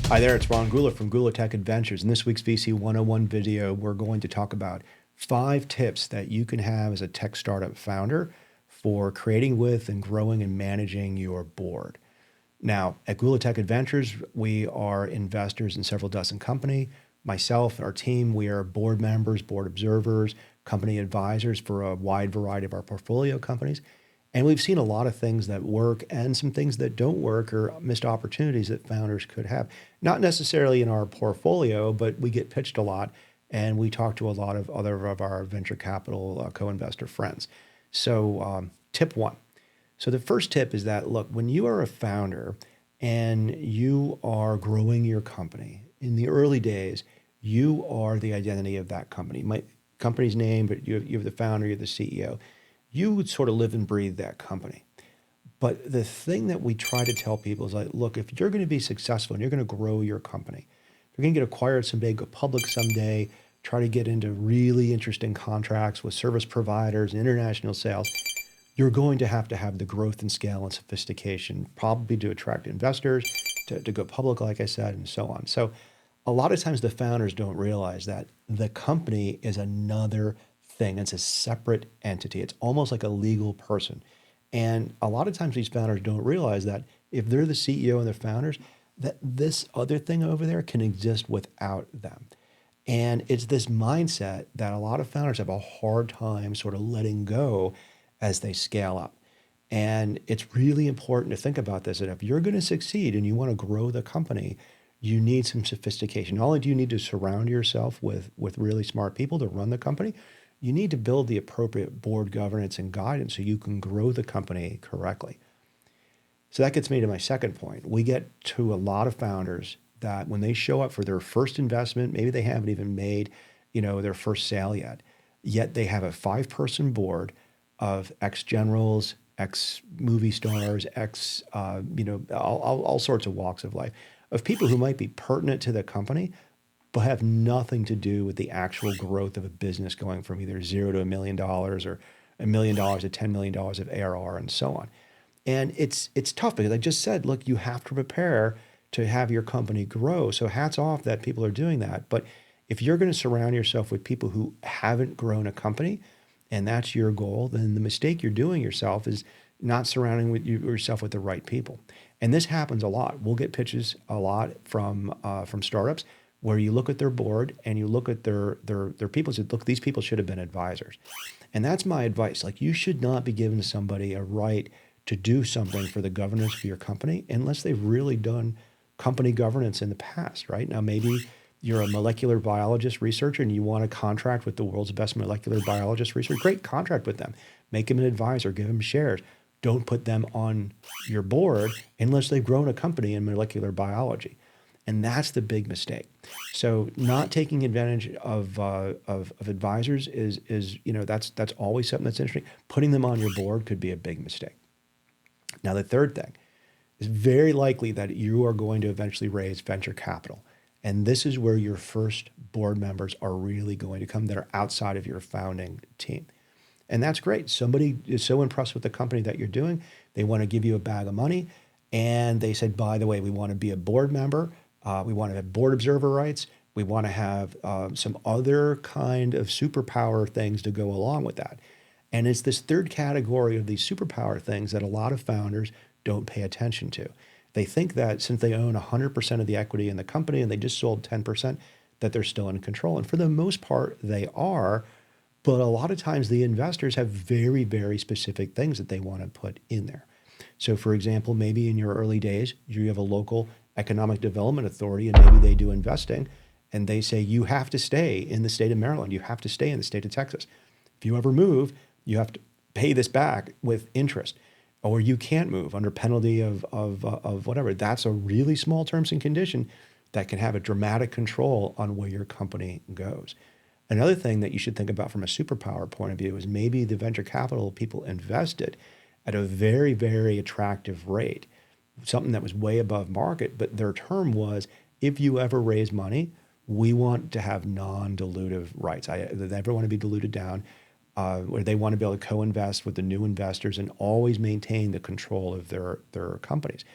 Hi there, it's Ron Gula from Gula Tech Adventures. In this week's VC 101 video, we're going to talk about 5 tips that you can have as a tech startup founder for creating with and growing and managing your board. Now, at Gula Tech Adventures, we are investors in several dozen companies. Myself, our team, we are board members, board observers, company advisors for a wide variety of our portfolio companies. And we've seen a lot of things that work and some things that don't work or missed opportunities that founders could have. Not necessarily in our portfolio, but we get pitched a lot and we talk to a lot of other of our venture capital co-investor friends. So tip 1. So the first tip is that, look, when you are a founder and you are growing your company, in the early days, you are the identity of that company. My company's name, but you're the founder, you're the CEO. You would sort of live and breathe that company. But the thing that we try to tell people is like, look, if you're going to be successful and you're going to grow your company, if you're going to get acquired someday, go public someday, try to get into really interesting contracts with service providers and international sales, you're going to have the growth and scale and sophistication, probably to attract investors, to go public, like I said, and so on. So a lot of times the founders don't realize that the company is another thing. It's a separate entity. It's almost like a legal person. And a lot of times these founders don't realize that if they're the CEO and the founders, that this other thing over there can exist without them. And it's this mindset that a lot of founders have a hard time sort of letting go as they scale up. And it's really important to think about this, that if you're going to succeed and you want to grow the company, you need some sophistication. Not only do you need to surround yourself with really smart people to run the company, you need to build the appropriate board governance and guidance so you can grow the company correctly. So that gets me to my second point. We get to a lot of founders that when they show up for their first investment, maybe they haven't even made, their first sale yet they have a 5-person board of ex-generals, ex-movie stars, all sorts of walks of life, of people who might be pertinent to the company, but have nothing to do with the actual growth of a business going from either $0 to $1 million or $1 million to $10 million of ARR and so on. And it's tough because I just said, look, you have to prepare to have your company grow. So hats off that people are doing that. But if you're going to surround yourself with people who haven't grown a company and that's your goal, then the mistake you're doing yourself is not surrounding yourself with the right people. And this happens a lot. We'll get pitches a lot from startups where you look at their board and you look at their people and say, look, these people should have been advisors. And that's my advice. Like, you should not be giving somebody a right to do something for the governance of your company unless they've really done company governance in the past, right? Now, maybe you're a molecular biologist researcher and you want to contract with the world's best molecular biologist researcher. Great, contract with them. Make them an advisor, give them shares. Don't put them on your board unless they've grown a company in molecular biology. And that's the big mistake. So not taking advantage of advisors is that's always something that's interesting. Putting them on your board could be a big mistake. Now, the third thing is very likely that you are going to eventually raise venture capital. And this is where your first board members are really going to come that are outside of your founding team. And that's great. Somebody is so impressed with the company that you're doing, they want to give you a bag of money. And they said, by the way, we want to be a board member. We want to have board observer rights. We want to have some other kind of superpower things to go along with that. And it's this third category of these superpower things that a lot of founders don't pay attention to. They think that since they own 100% of the equity in the company and they just sold 10%, that they're still in control. And for the most part, they are. But a lot of times the investors have very, very specific things that they want to put in there. So for example, maybe in your early days, you have a local economic development authority and maybe they do investing and they say, you have to stay in the state of Maryland. You have to stay in the state of Texas. If you ever move, you have to pay this back with interest, or you can't move under penalty of whatever. That's a really small terms and condition that can have a dramatic control on where your company goes. Another thing that you should think about from a superpower point of view is maybe the venture capital people invested at a very, very attractive rate, something that was way above market, but their term was, if you ever raise money, we want to have non-dilutive rights. They never want to be diluted down, or they want to be able to co-invest with the new investors and always maintain the control of their companies.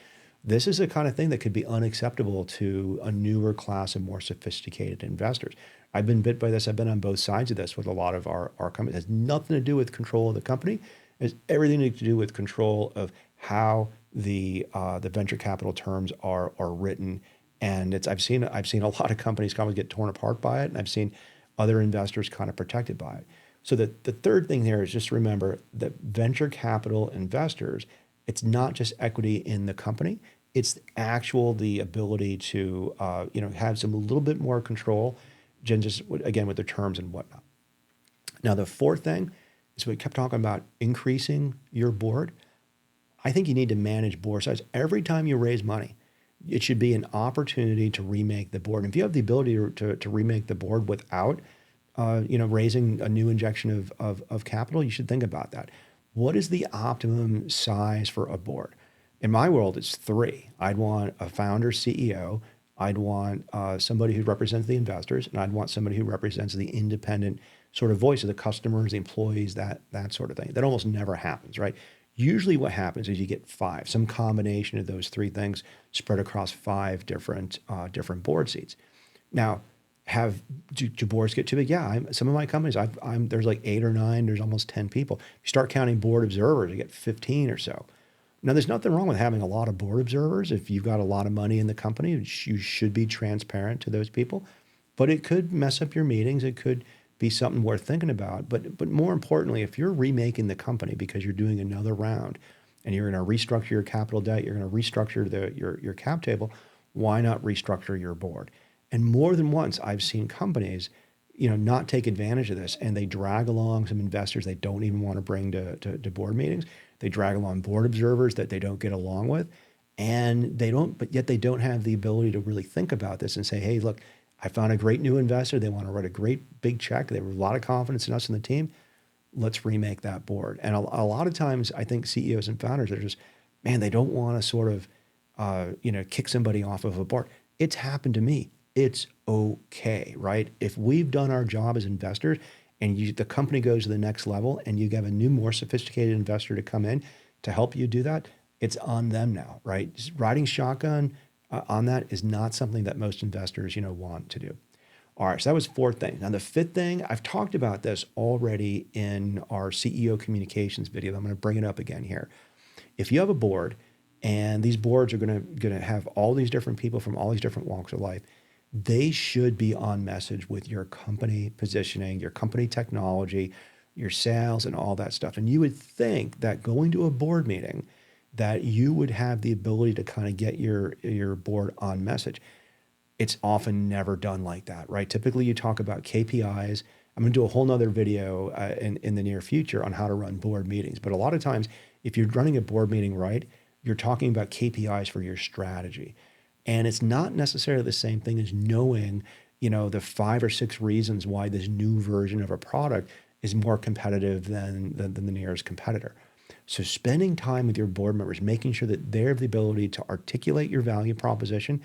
This is the kind of thing that could be unacceptable to a newer class of more sophisticated investors. I've been bit by this. I've been on both sides of this with a lot of our companies. It has nothing to do with control of the company. It has everything to do with control of how the venture capital terms are written. And I've seen a lot of companies kind of get torn apart by it, and I've seen other investors kind of protected by it. So the third thing here is just remember that venture capital investors, it's not just equity in the company, it's the ability to have some a little bit more control, just again with the terms and whatnot. Now the fourth thing is we kept talking about increasing your board. I think you need to manage board size. Every time you raise money, it should be an opportunity to remake the board. And if you have the ability to remake the board without raising a new injection of capital, you should think about that. What is the optimum size for a board? In my world, it's 3. I'd want a founder, CEO. I'd want somebody who represents the investors, and I'd want somebody who represents the independent sort of voice of the customers, the employees, that sort of thing. That almost never happens, right? Usually what happens is you get 5, some combination of those 3 things spread across 5 different board seats. Now, do boards get too big? Yeah, some of my companies, there's like 8 or 9, there's almost 10 people. If you start counting board observers, you get 15 or so. Now, there's nothing wrong with having a lot of board observers. If you've got a lot of money in the company, you should be transparent to those people. But it could mess up your meetings. It could be something worth thinking about. But more importantly, if you're remaking the company because you're doing another round and you're going to restructure your capital debt, you're going to restructure your cap table, why not restructure your board? And more than once, I've seen companies, not take advantage of this, and they drag along some investors they don't even want to bring to board meetings. They drag along board observers that they don't get along with, but yet they don't have the ability to really think about this and say, hey, look, I found a great new investor. They want to write a great big check. They have a lot of confidence in us and the team. Let's remake that board. And a lot of times I think CEOs and founders are just, man, they don't want to sort of, kick somebody off of a board. It's happened to me. It's okay, right? If we've done our job as investors and the company goes to the next level and you have a new, more sophisticated investor to come in to help you do that, it's on them now, right? Just riding shotgun on that is not something that most investors, want to do. All right, so that was 4th thing. Now the 5th thing, I've talked about this already in our CEO communications video. I'm going to bring it up again here. If you have a board and these boards are going to have all these different people from all these different walks of life, they should be on message with your company positioning, your company technology, your sales, and all that stuff. And you would think that going to a board meeting, that you would have the ability to kind of get your board on message. It's often never done like that, right? Typically you talk about KPIs. I'm going to do a whole nother video in the near future on how to run board meetings. But a lot of times, if you're running a board meeting right, you're talking about KPIs for your strategy. And it's not necessarily the same thing as knowing, the 5 or 6 reasons why this new version of a product is more competitive than the nearest competitor. So spending time with your board members, making sure that they have the ability to articulate your value proposition,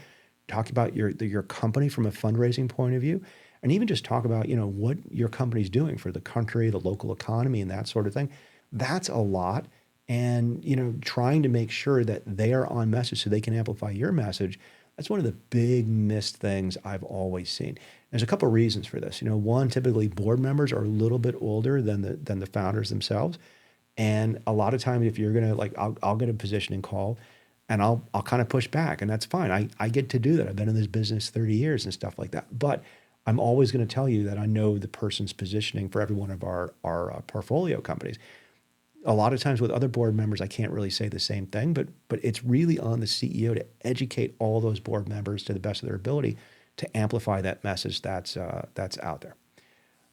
talk about your company from a fundraising point of view, and even just talk about, what your company's doing for the country, the local economy, and that sort of thing. That's a lot. And, trying to make sure that they are on message so they can amplify your message. That's one of the big missed things I've always seen. There's a couple of reasons for this. One, typically board members are a little bit older than the founders themselves. And a lot of times if you're going to I'll get a positioning call and I'll kind of push back, and that's fine. I get to do that. I've been in this business 30 years and stuff like that. But I'm always going to tell you that I know the person's positioning for every one of our portfolio companies. A lot of times with other board members, I can't really say the same thing, but it's really on the CEO to educate all those board members to the best of their ability to amplify that message that's out there.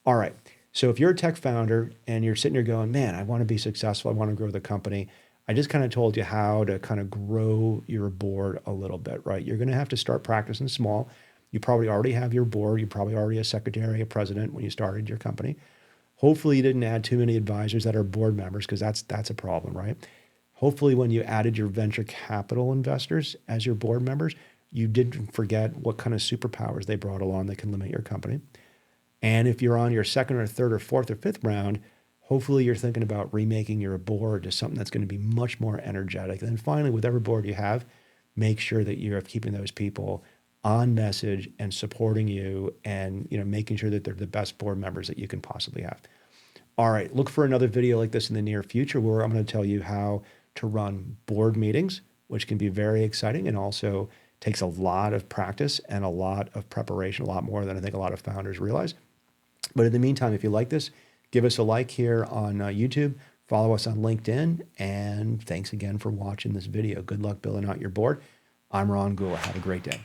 All right. So if you're a tech founder and you're sitting here going, man, I want to be successful, I want to grow the company, I just kind of told you how to kind of grow your board a little bit, right? You're going to have to start practicing small. You probably already have your board. You probably already a secretary, a president when you started your company. Hopefully you didn't add too many advisors that are board members, because that's a problem, right? Hopefully when you added your venture capital investors as your board members, you didn't forget what kind of superpowers they brought along that can limit your company. And if you're on your 2nd or 3rd or 4th or 5th round, hopefully you're thinking about remaking your board to something that's going to be much more energetic. And then finally, with every board you have, make sure that you're keeping those people on message and supporting you, and making sure that they're the best board members that you can possibly have. All right, look for another video like this in the near future where I'm going to tell you how to run board meetings, which can be very exciting and also takes a lot of practice and a lot of preparation, a lot more than I think a lot of founders realize. But in the meantime, if you like this, give us a like here on YouTube, follow us on LinkedIn, and thanks again for watching this video. Good luck building out your board. I'm Ron Gula. Have a great day.